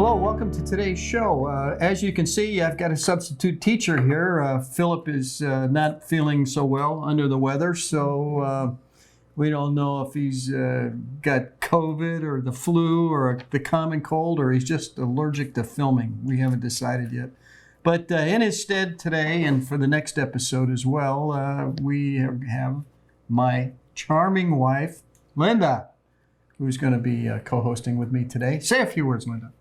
Hello, welcome to today's show. As you can see, I've got a substitute teacher here. Philip is not feeling so well, under the weather, so we don't know if he's got COVID or the flu or the common cold, or he's just allergic to filming. We haven't decided yet. But in his stead today, and for the next episode as well, we have my charming wife, Linda, who's going to be co-hosting with me today. Say a few words, Linda.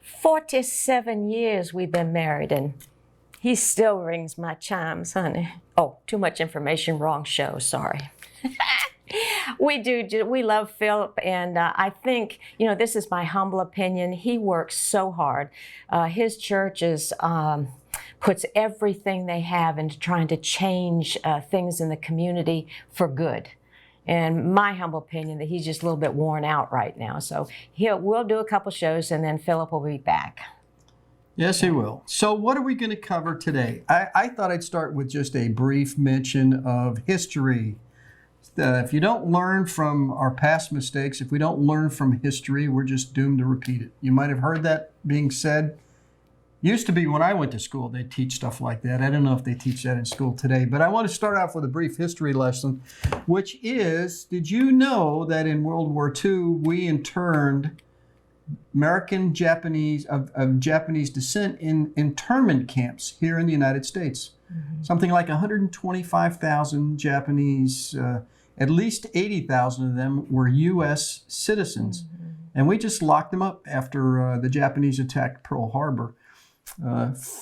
47 years we've been married, and he still rings my chimes, honey. Oh, too much information, wrong show, sorry. We love Philip, and I think, this is my humble opinion. He works so hard. His church puts everything they have into trying to change things in the community for good. And my humble opinion that he's just a little bit worn out right now. So we'll do a couple shows, and then Philip will be back. Yes, he will. So what are we going to cover today? I thought I'd start with just a brief mention of history. If you don't learn from our past mistakes, if we don't learn from history, we're just doomed to repeat it. You might have heard that being said. Used to be when I went to school, they teach stuff like that. I don't know if they teach that in school today, but I want to start off with a brief history lesson, which is, did you know that in World War II, we interned American Japanese of Japanese descent in internment camps here in the United States? Mm-hmm. Something like 125,000 Japanese, at least 80,000 of them were U.S. citizens. Mm-hmm. And we just locked them up after the Japanese attacked Pearl Harbor.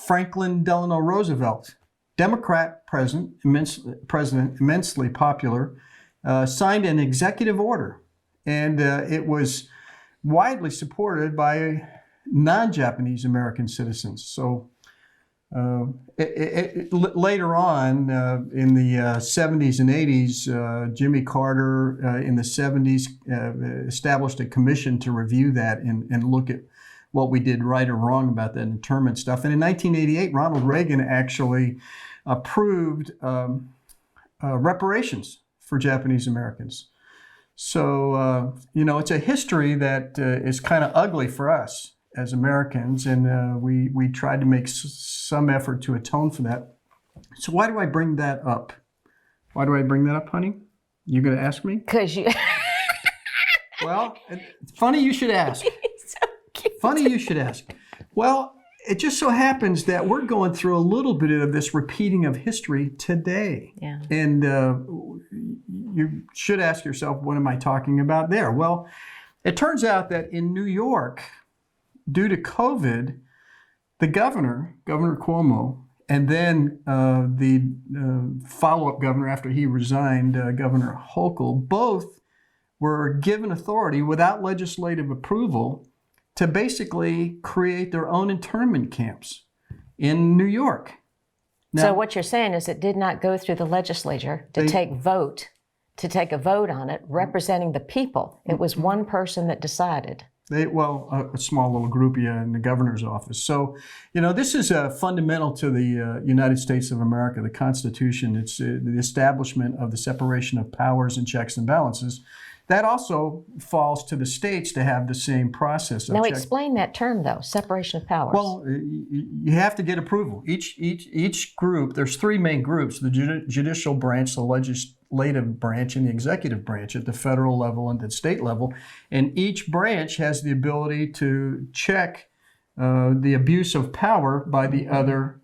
Franklin Delano Roosevelt, Democrat president, immensely popular, signed an executive order, and it was widely supported by non-Japanese American citizens. So later on, in the 70s and 80s, Jimmy Carter in the 70s established a commission to review that and look at what we did right or wrong about that internment stuff. And in 1988, Ronald Reagan actually approved reparations for Japanese Americans. So, it's a history that is kind of ugly for us as Americans, and we tried to make some effort to atone for that. So why do I bring that up? Why do I bring that up, honey? You going to ask me? Because you... Well, it's funny you should ask. Funny you should ask. Well, it just so happens that we're going through a little bit of this repeating of history today. Yeah. And you should ask yourself, what am I talking about there? Well, it turns out that in New York, due to COVID, the Governor Cuomo, and then the follow-up governor after he resigned, Governor Hochul, both were given authority without legislative approval to basically create their own internment camps in New York. Now, so what you're saying is it did not go through the legislature to take a vote on it, representing the people. It was one person that decided. A small little groupie in the governor's office. So, this is fundamental to the United States of America, the Constitution. It's the establishment of the separation of powers and checks and balances. That also falls to the states to have the same process. Now explain that term, though, separation of powers. Well, you have to get approval. Each group, there's three main groups, the judicial branch, the legislative branch, and the executive branch at the federal level and the state level. And each branch has the ability to check the abuse of power by the other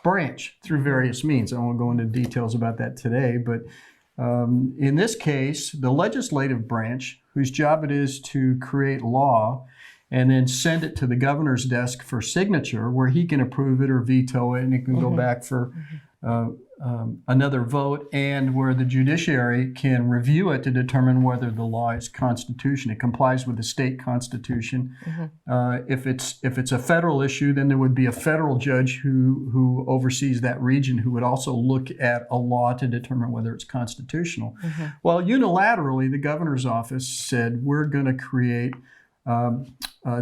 branch through various means. I won't go into details about that today, but in this case, the legislative branch, whose job it is to create law and then send it to the governor's desk for signature, where he can approve it or veto it, and it can go back for another vote, and where the judiciary can review it to determine whether the law is constitutional. It complies with the state constitution. If it's a federal issue, then there would be a federal judge who oversees that region, who would also look at a law to determine whether it's constitutional. Well, unilaterally, the governor's office said, we're going to create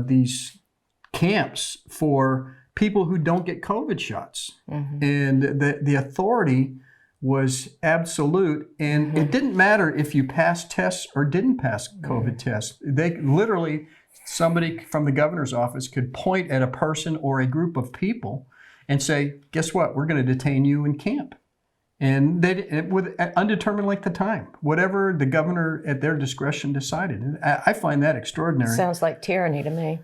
these camps for people who don't get COVID shots. And the authority was absolute. And it didn't matter if you passed tests or didn't pass COVID tests. They literally somebody from the governor's office could point at a person or a group of people and say, guess what, we're going to detain you in camp. And they, with undetermined length of time, whatever the governor at their discretion decided. And I find that extraordinary. Sounds like tyranny to me.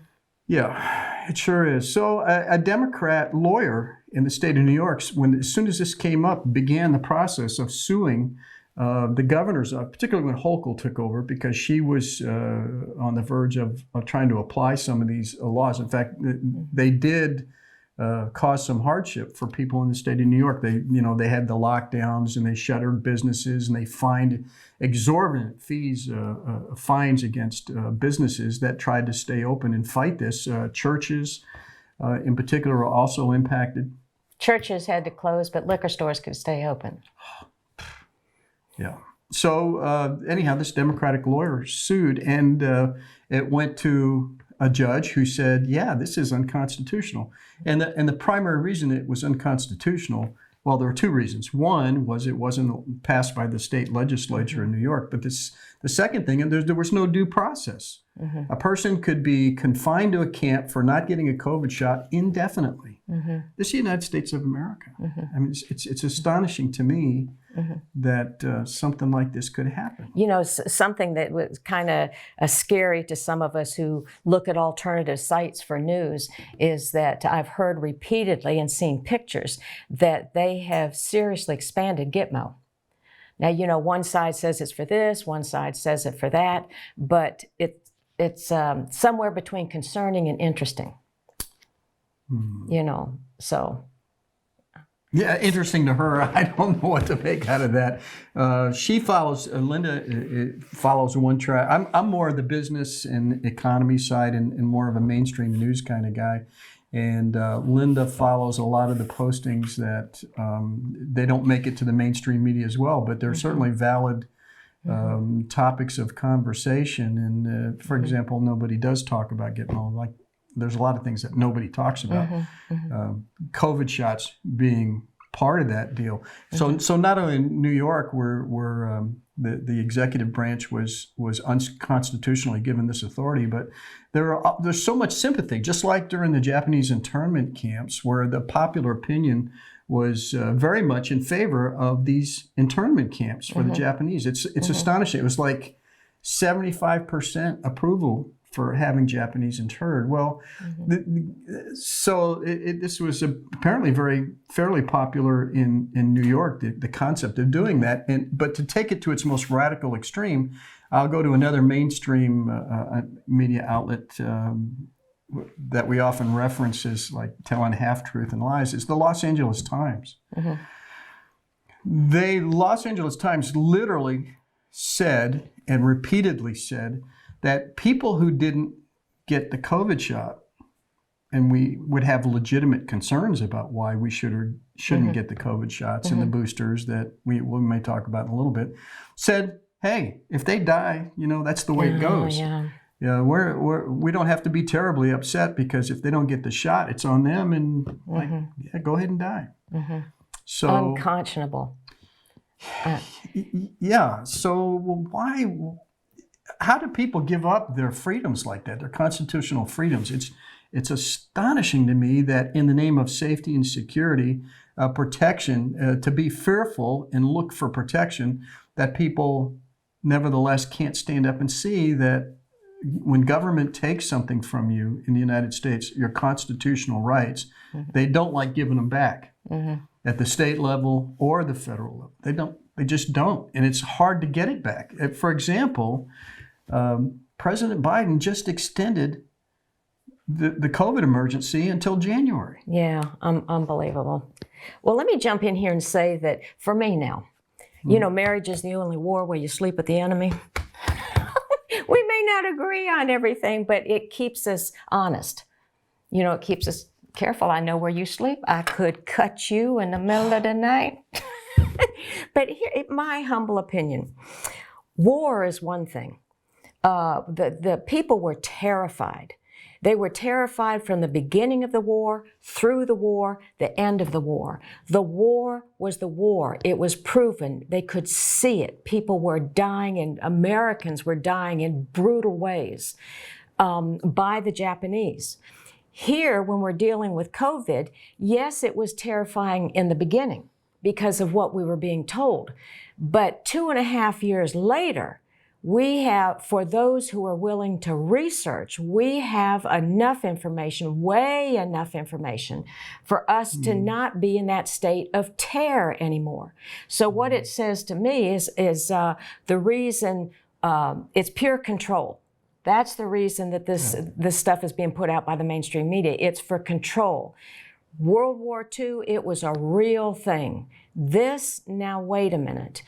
Yeah, it sure is. So a Democrat lawyer in the state of New York, as soon as this came up, began the process of suing the governors, particularly when Hochul took over, because she was on the verge of trying to apply some of these laws. In fact, they did cause some hardship for people in the state of New York. They had the lockdowns and they shuttered businesses and they fined exorbitant fines against businesses that tried to stay open and fight this. Churches, in particular, were also impacted. Churches had to close, but liquor stores could stay open. Yeah. So anyhow, this Democratic lawyer sued, and it went to a judge who said, yeah, this is unconstitutional. And the primary reason it was unconstitutional, well, there were two reasons. One was it wasn't passed by the state legislature in New York. But the second thing, and there was no due process. A person could be confined to a camp for not getting a COVID shot indefinitely. This is the United States of America. I mean, it's astonishing to me that something like this could happen. You know, something that was kind of scary to some of us who look at alternative sites for news is that I've heard repeatedly and seen pictures that they have seriously expanded Gitmo. Now, you know, one side says it's for this, one side says it for that, but it's somewhere between concerning and interesting. You know, so. Yeah, interesting to her. I don't know what to make out of that. She follows, Linda follows one track. I'm more of the business and economy side and more of a mainstream news kind of guy. And Linda follows a lot of the postings that they don't make it to the mainstream media as well, but they're certainly valid topics of conversation. And for example, nobody does talk about Gitmo. Like, there's a lot of things that nobody talks about. COVID shots being part of that deal. So not only in New York where the executive branch was unconstitutionally given this authority, but there's so much sympathy, just like during the Japanese internment camps, where the popular opinion was very much in favor of these internment camps for the Japanese. It's astonishing. It was like 75% approval for having Japanese interred. Well, this was apparently fairly popular in New York, the concept of doing that. But to take it to its most radical extreme, I'll go to another mainstream media outlet that we often reference as like telling half-truth and lies, is the Los Angeles Times. The Los Angeles Times literally said, and repeatedly said, that people who didn't get the COVID shot, and we would have legitimate concerns about why we should or shouldn't get the COVID shots and the boosters that we may talk about in a little bit, said, hey, if they die, you know, that's the way it goes. Yeah, we don't have to be terribly upset because if they don't get the shot, it's on them, and yeah, go ahead and die. So unconscionable. Yeah. So why? How do people give up their freedoms like that, their constitutional freedoms? It's astonishing to me that in the name of safety and security, protection, to be fearful and look for protection, that people nevertheless can't stand up and see that when government takes something from you in the United States, your constitutional rights, they don't like giving them back at the state level or the federal level. They just don't. And it's hard to get it back. For example, President Biden just extended the COVID emergency until January. Yeah, unbelievable. Well, let me jump in here and say that for me now, you know, marriage is the only war where you sleep with the enemy. We may not agree on everything, but it keeps us honest. You know, it keeps us careful. I know where you sleep. I could cut you in the middle of the night. But here, in my humble opinion, war is one thing. The people were terrified. They were terrified from the beginning of the war, through the war, the end of the war. The war was the war. It was proven. They could see it. People were dying, and Americans were dying in brutal ways. by the Japanese. Here, when we're dealing with COVID, yes, it was terrifying in the beginning because of what we were being told. But 2.5 years later, we have, for those who are willing to research, we have enough information, way enough information, for us to not be in that state of terror anymore. So what it says to me is the reason, it's pure control. That's the reason that this stuff is being put out by the mainstream media. It's for control. World War II, it was a real thing. This, now wait a minute.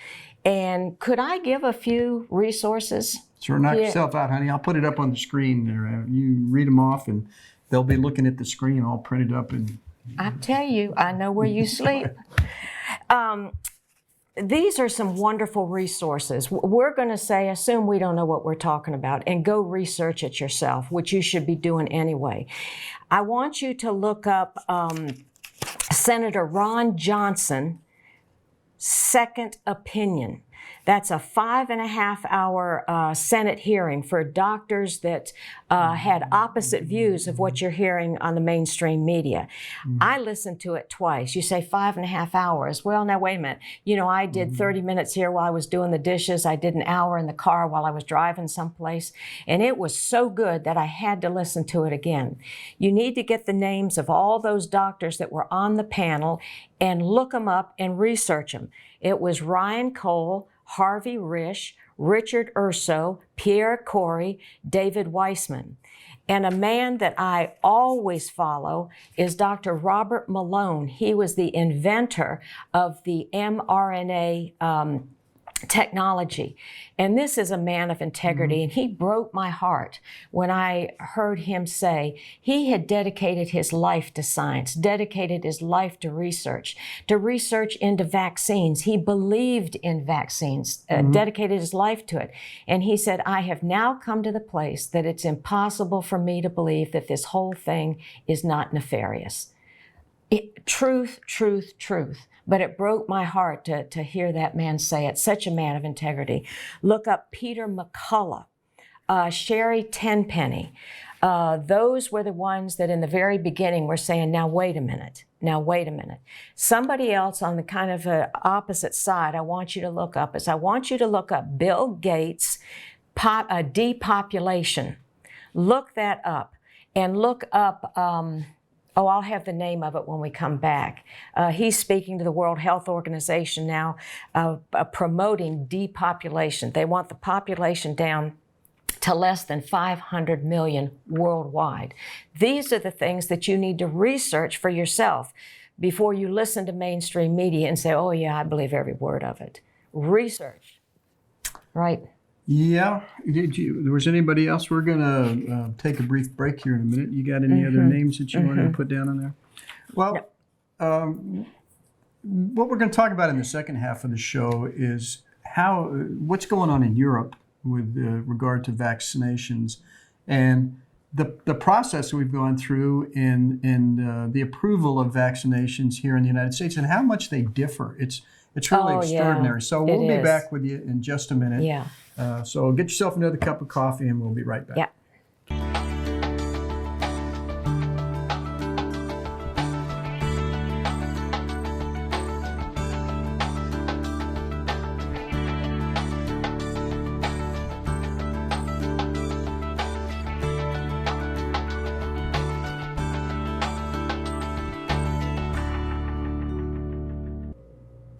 And could I give a few resources? Sure, knock yourself out, honey. I'll put it up on the screen there. You read them off, and they'll be looking at the screen all printed up. And I tell you, I know where you sleep. These are some wonderful resources. We're going to say, assume we don't know what we're talking about, and go research it yourself, which you should be doing anyway. I want you to look up Senator Ron Johnson, Second Opinion. That's a 5.5-hour Senate hearing for doctors that had opposite views of what you're hearing on the mainstream media. I listened to it twice. You say 5.5 hours. Well, now wait a minute. You know, I did 30 minutes here while I was doing the dishes. I did an hour in the car while I was driving someplace. And it was so good that I had to listen to it again. You need to get the names of all those doctors that were on the panel and look them up and research them. It was Ryan Cole, Harvey Risch, Richard Urso, Pierre Corey, David Weissman. And a man that I always follow is Dr. Robert Malone. He was the inventor of the mRNA technology. And this is a man of integrity, and he broke my heart when I heard him say he had dedicated his life to science, dedicated his life to research into vaccines. He believed in vaccines, dedicated his life to it. And he said, I have now come to the place that it's impossible for me to believe that this whole thing is not nefarious. Truth, truth, truth. But it broke my heart to hear that man say it, such a man of integrity. Look up Peter McCullough, Sherry Tenpenny. Those were the ones that in the very beginning were saying, now wait a minute, now wait a minute. Somebody else on the kind of opposite side I want you to look up is I want you to look up Bill Gates' depopulation. Look that up and look up... I'll have the name of it when we come back. He's speaking to the World Health Organization now, promoting depopulation. They want the population down to less than 500 million worldwide. These are the things that you need to research for yourself before you listen to mainstream media and say, oh yeah, I believe every word of it. Research, right? yeah, was anybody else? We're going to take a brief break here in a minute. You got any other names that you wanted to put down on there? Well, what we're going to talk about in the second half of the show is what's going on in Europe with regard to vaccinations and the process we've gone through in the approval of vaccinations here in the United States and how much they differ. It's really extraordinary. So we'll be back with you in just a minute. Yeah. So get yourself another cup of coffee and we'll be right back. Yeah.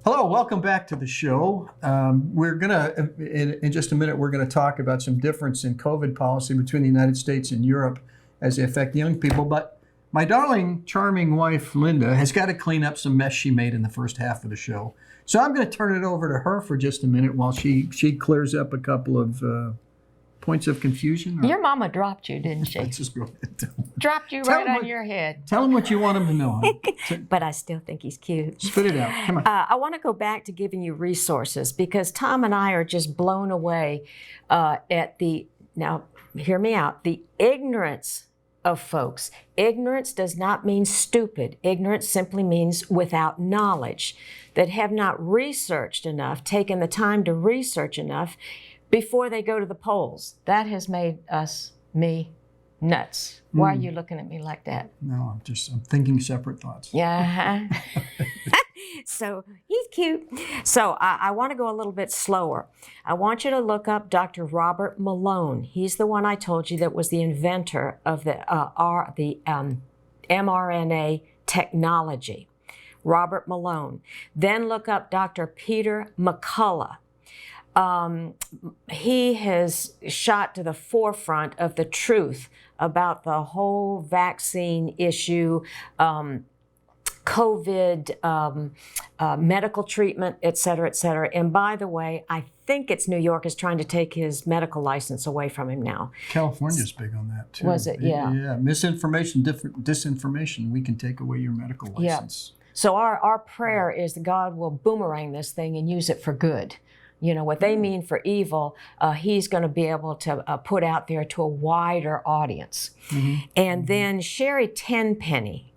Hello, welcome back to the show. We're gonna, in just a minute, we're gonna talk about some difference in COVID policy between the United States and Europe as they affect young people. But my darling, charming wife, Linda, has got to clean up some mess she made in the first half of the show. So I'm gonna turn it over to her for just a minute while she clears up a couple of points of confusion. Your mama dropped you, didn't she? Let's just go ahead. Dropped you right on your head. Tell him what you want him to know. But I still think he's cute. Spit it out. Come on. I want to go back to giving you resources because Tom and I are just blown away at now hear me out, the ignorance of folks. Ignorance does not mean stupid. Ignorance simply means without knowledge, that have not researched enough, taken the time to research enough before they go to the polls. That has made me Nuts. Why are you looking at me like that? No, I'm thinking separate thoughts. Yeah. So he's cute. So I want to go a little bit slower. I want you to look up Dr. Robert Malone. He's the one I told you that was the inventor of the mRNA technology. Robert Malone. Then look up Dr. Peter McCullough. He has shot to the forefront of the truth about the whole vaccine issue, COVID, medical treatment, et cetera, et cetera. And by the way, I think it's New York is trying to take his medical license away from him now. California's big on that too. Was it? Yeah. Yeah. Misinformation, disinformation. We can take away your medical license. Yeah. So our prayer is that God will boomerang this thing and use it for good. You know, what they mean for evil, he's going to be able to put out there to a wider audience. And then Sherry Tenpenny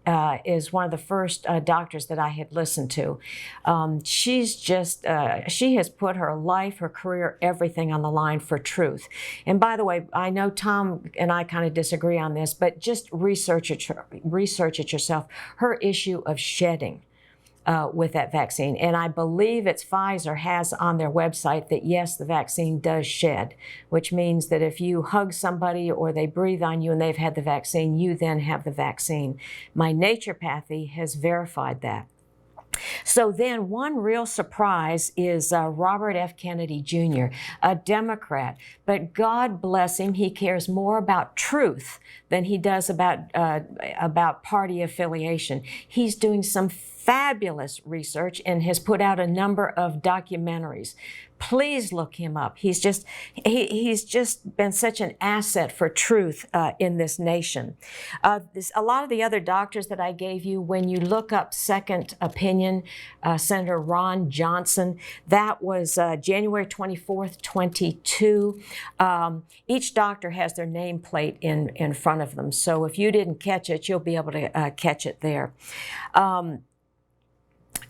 is one of the first doctors that I had listened to. She's just, she has put her life, her career, everything on the line for truth. And by the way, I know Tom and I kind of disagree on this, but just research it yourself. Her issue of shedding. With that vaccine. And I believe it's Pfizer has on their website that yes, the vaccine does shed, which means that if you hug somebody or they breathe on you and they've had the vaccine, you then have the vaccine. My naturopathy has verified that. So then one real surprise is Robert F. Kennedy Jr., a Democrat. But God bless him, he cares more about truth than he does about party affiliation. He's doing some fabulous research and has put out a number of documentaries. Please look him up. He's just been such an asset for truth in this nation. A lot of the other doctors that I gave you, when you look up Second Opinion, Senator Ron Johnson, that was January 24th, 22. Each doctor has their nameplate in front of them. So if you didn't catch it, you'll be able to catch it there.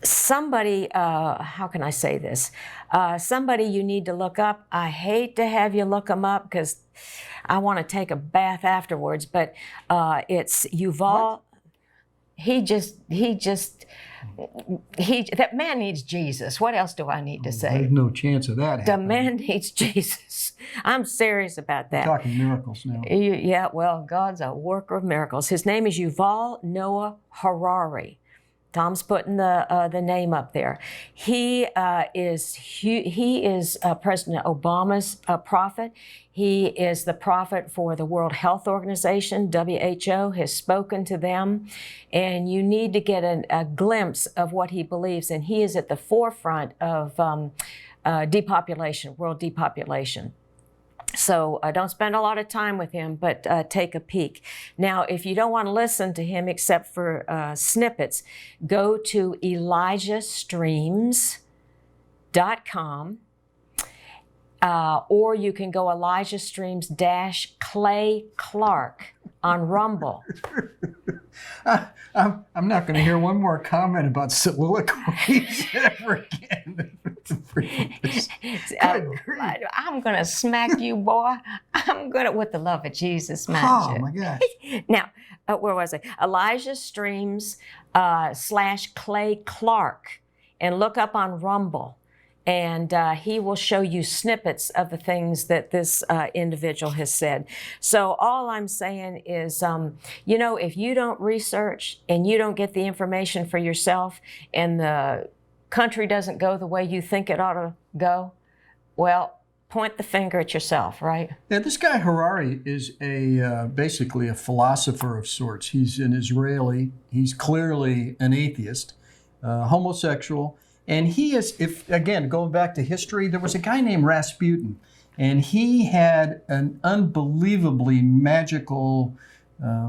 Somebody, how can I say this? Somebody you need to look up. I hate to have you look them up because I want to take a bath afterwards, but it's Yuval. That man needs Jesus. What else do I need to say? There's no chance of that happening. The man needs Jesus. I'm serious about that. We're talking miracles now. Yeah, well, God's a worker of miracles. His name is Yuval Noah Harari. Tom's putting the name up there. He is President Obama's prophet. He is the prophet for the World Health Organization. WHO has spoken to them, and you need to get a glimpse of what he believes. And he is at the forefront of depopulation, world depopulation. So don't spend a lot of time with him, but take a peek. Now, if you don't want to listen to him except for snippets, go to ElijahStreams.com, or you can go ElijahStreams-Clay Clark on Rumble. I'm not going to hear one more comment about soliloquies ever again. I'm going to smack you, boy. I'm going to, with the love of Jesus, smack you. Oh, my gosh. Now, where was I? Elijah Streams /Clay Clark, and look up on Rumble. And he will show you snippets of the things that this individual has said. So all I'm saying is, you know, if you don't research and you don't get the information for yourself and the country doesn't go the way you think it ought to go, well, point the finger at yourself, right? Yeah, this guy Harari is basically a philosopher of sorts. He's an Israeli. He's clearly an atheist, homosexual. And he is, again, going back to history, there was a guy named Rasputin, and he had an unbelievably magical,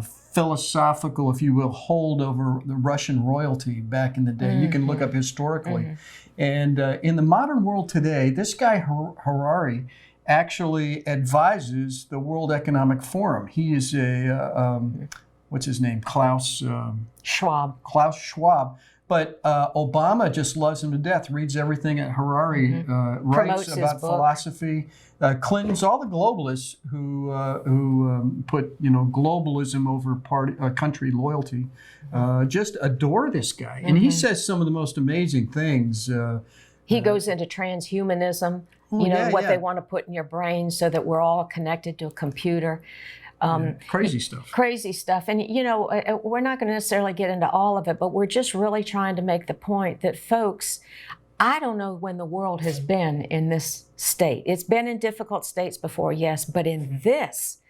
philosophical, if you will, hold over the Russian royalty back in the day. You can look up historically. And in the modern world today, this guy Harari actually advises the World Economic Forum. He is a, what's his name? Klaus Schwab. But Obama just loves him to death, reads everything that Harari writes Promotes his about book. philosophy. Clinton's, all the globalists who put globalism over country loyalty, just adore this guy, and he says some of the most amazing things. He goes into transhumanism. What they want to put in your brain so that we're all connected to a computer. Crazy stuff. Crazy stuff. And, we're not going to necessarily get into all of it, but we're just really trying to make the point that, folks, I don't know when the world has been in this state. It's been in difficult states before, yes, but in this,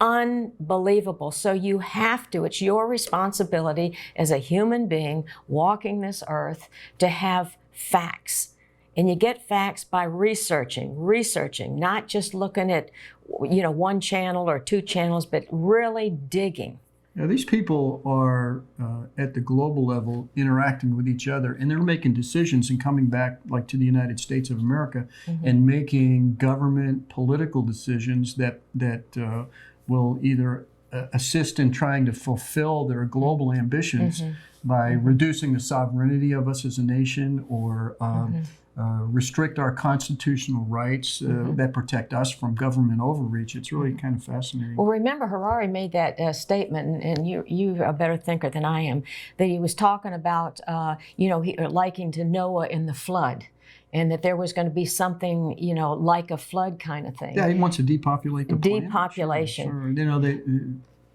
unbelievable. So you have to, it's your responsibility as a human being walking this earth to have facts. And you get facts by researching, not just looking at, one channel or two channels, but really digging. Now, these people are at the global level interacting with each other, and they're making decisions and coming back like to the United States of America and making government political decisions that will either assist in trying to fulfill their global ambitions by reducing the sovereignty of us as a nation, or restrict our constitutional rights that protect us from government overreach. It's really kind of fascinating. Well, remember, Harari made that statement, and you are a better thinker than I am, that he was talking about, liking to Noah in the flood, and that there was going to be something, like a flood kind of thing. Yeah, he wants to depopulate the planet. Depopulation. Sure.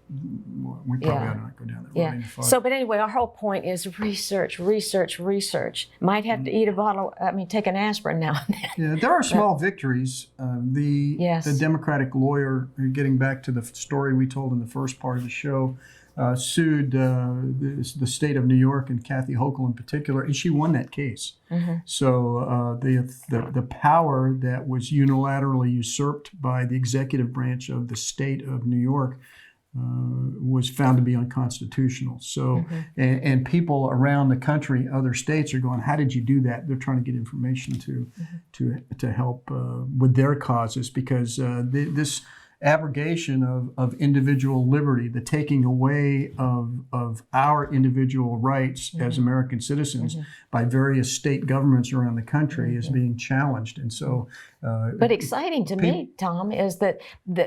We probably ought not go down that road any farther. So, but anyway, our whole point is research. Might have to eat take an aspirin now and then. Yeah, there are small victories. The Democratic lawyer, getting back to the story we told in the first part of the show, sued the state of New York and Kathy Hochul in particular, and she won that case. So the power that was unilaterally usurped by the executive branch of the state of New York was found to be unconstitutional. So, and people around the country, other states, are going, "How did you do that?" They're trying to get information to help with their causes, because this abrogation of individual liberty, the taking away of our individual rights as American citizens by various state governments around the country is being challenged. And so but exciting to me, Tom, is that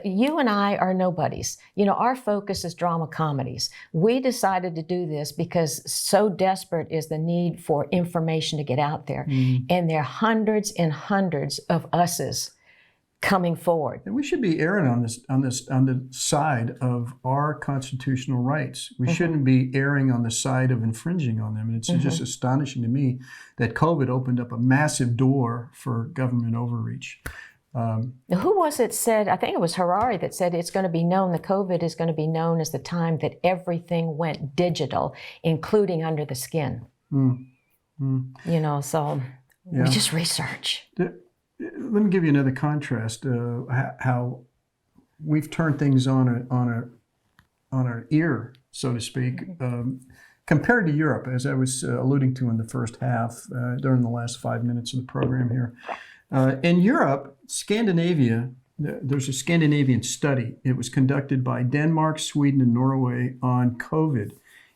you and I are nobodies. Our focus is drama comedies. We decided to do this because so desperate is the need for information to get out there. And there are hundreds and hundreds of us's coming forward. And we should be erring on the side of our constitutional rights. We shouldn't be erring on the side of infringing on them. And it's just astonishing to me that COVID opened up a massive door for government overreach. Who was it said, I think it was Harari that said the COVID is going to be known as the time that everything went digital, including under the skin. So we just research. Let me give you another contrast. How we've turned things on our ear, so to speak, compared to Europe, as I was alluding to in the first half during the last 5 minutes of the program here. In Europe, Scandinavia, there's a Scandinavian study. It was conducted by Denmark, Sweden, and Norway on COVID.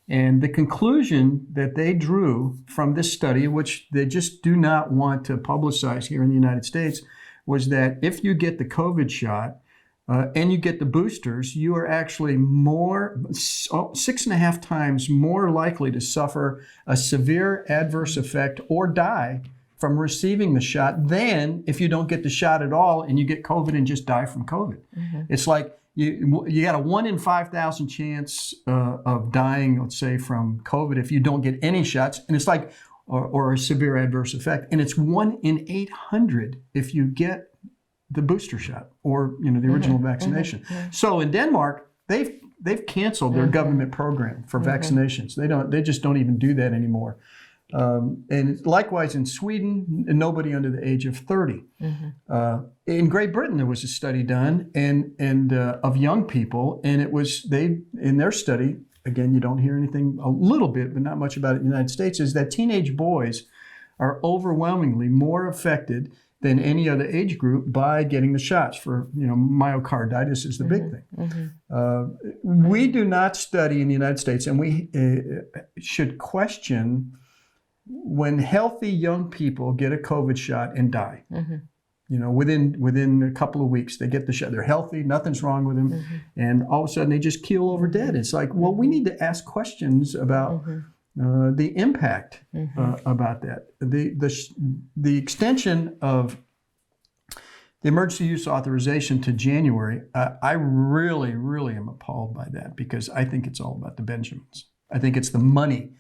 And the conclusion that they drew from this study, which they just do not want to publicize here in the United States, was that if you get the COVID shot and you get the boosters, you are actually 6.5 times more likely to suffer a severe adverse effect or die from receiving the shot than if you don't get the shot at all and you get COVID and just die from COVID. It's like, you got a 1 in 5,000 chance of dying, let's say, from COVID if you don't get any shots, and it's like, or a severe adverse effect, and it's 1 in 800 if you get the booster shot or the original vaccination. So in Denmark, they've canceled their government program for vaccinations. They just don't even do that anymore. And likewise in Sweden, nobody under the age of 30. In Great Britain, there was a study done and of young people, and it was in their study, again, you don't hear anything, a little bit, but not much about it in the United States, is that teenage boys are overwhelmingly more affected than any other age group by getting the shots for, myocarditis is the big thing. We do not study in the United States, and we should question when healthy young people get a COVID shot and die, within a couple of weeks, they get the shot. They're healthy, nothing's wrong with them, and all of a sudden they just keel over dead. It's like, well, we need to ask questions about the impact about that. The extension of the emergency use authorization to January, I really, really am appalled by that, because I think it's all about the Benjamins. I think it's the money.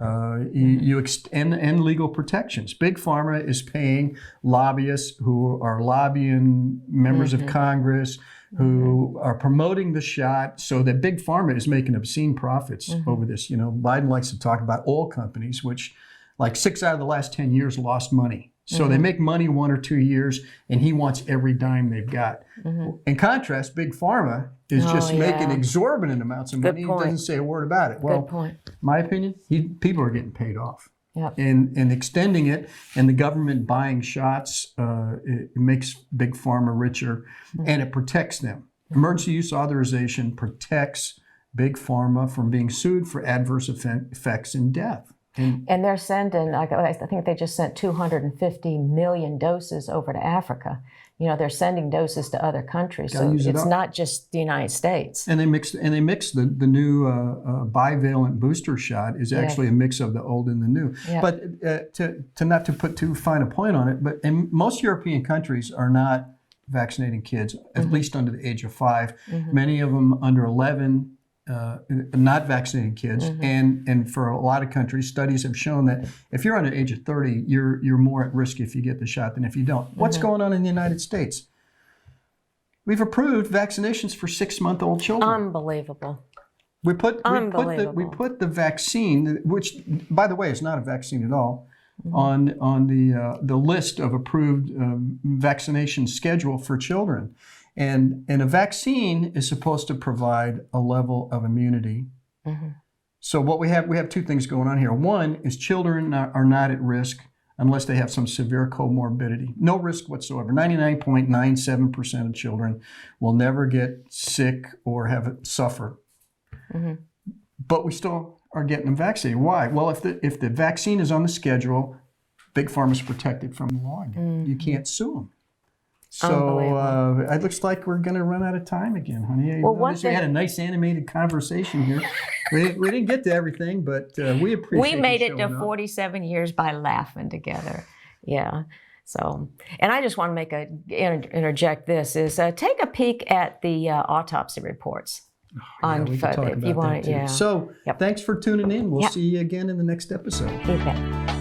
And legal protections. Big Pharma is paying lobbyists who are lobbying members of Congress who are promoting the shot, so that Big Pharma is making obscene profits over this. Biden likes to talk about oil companies, which like 6 out of the last 10 years lost money. So they make money 1 or 2 years, and he wants every dime they've got. In contrast, Big Pharma is just making exorbitant amounts of money. He doesn't say a word about it. Well, my opinion, people are getting paid off. Yep. And extending it, and the government buying shots, it makes Big Pharma richer, and it protects them. Emergency use authorization protects Big Pharma from being sued for adverse effects and death. And they're sending, I think they just sent 250 million doses over to Africa. They're sending doses to other countries. So it's not just the United States. And they mix the new bivalent booster shot is actually a mix of the old and the new. Yeah. But to not to put too fine a point on it, but most European countries are not vaccinating kids, at least under the age of 5. Many of them under 11. Not vaccinating kids, and for a lot of countries, studies have shown that if you're under the age of 30, you're more at risk if you get the shot than if you don't. What's going on in the United States? We've approved vaccinations for 6-month-old children. Unbelievable. We put the vaccine, which by the way is not a vaccine at all, on the list of approved vaccination schedule for children. And a vaccine is supposed to provide a level of immunity. So what we have 2 things going on here. One is children are not at risk unless they have some severe comorbidity. No risk whatsoever. 99.97% of children will never get sick or suffer. But we still are getting them vaccinated. Why? Well, if the vaccine is on the schedule, Big Pharma is protected from the law again. You can't sue them. So it looks like we're going to run out of time again, honey. Well, we had a nice animated conversation here. We didn't get to everything, but we appreciate. We made it to 47 years by laughing together. Yeah. So, and I just want to interject this is take a peek at the autopsy reports. We can talk about that too. So, thanks for tuning in. We'll see you again in the next episode. You bet.